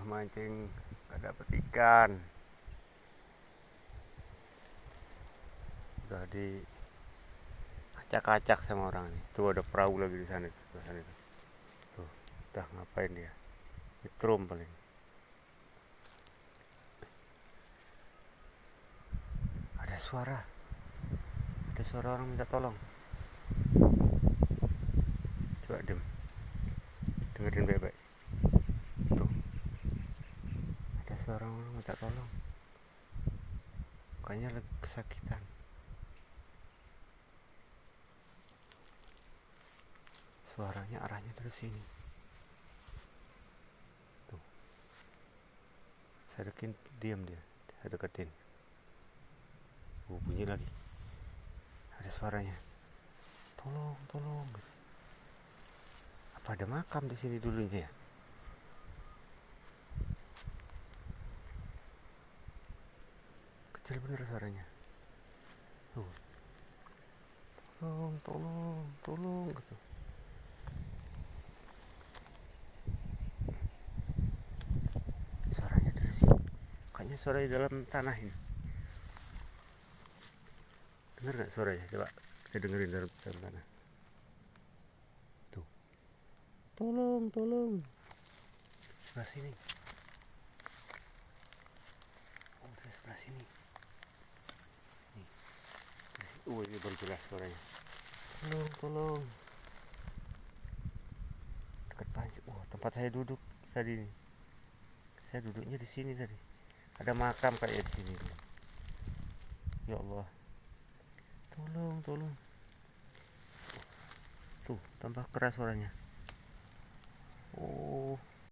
Mancing gak dapet ikan. Udah diacak-acak sama orang nih. Tuh ada perahu lagi di sana, sana tuh. Tuh, udah ngapain dia? Nyetrum paling. Ada suara. Ada suara orang minta tolong. Coba dengerin baik-baik. Tuh, ada suara orang minta tolong. Kayaknya lagi kesakitan. Suaranya arahnya dari sini. Tuh, saya deketin, diam dia. Saya deketin. Bunyi lagi. Ada suaranya. Tolong, tolong. Apa ada makam di sini dulunya ya? Kecil bener suaranya. Tuh, tolong, tolong, tolong gitu. Suaranya dari sini. Kayaknya suara di dalam tanah ini. Dengar nggak suaranya? Coba saya dengerin dalam tanah. Tuh, tolong, tolong. Sebelah sini. Oh, dari sebelah sini. Nih, ini baru jelas suaranya. Tolong, tolong. Dekat panci. Oh, tempat saya duduk tadi nih. Saya duduknya di sini tadi. Ada makam kayak di sini. Ya Allah. Tolong, tolong. Tuh, tambah keras suaranya. Oh,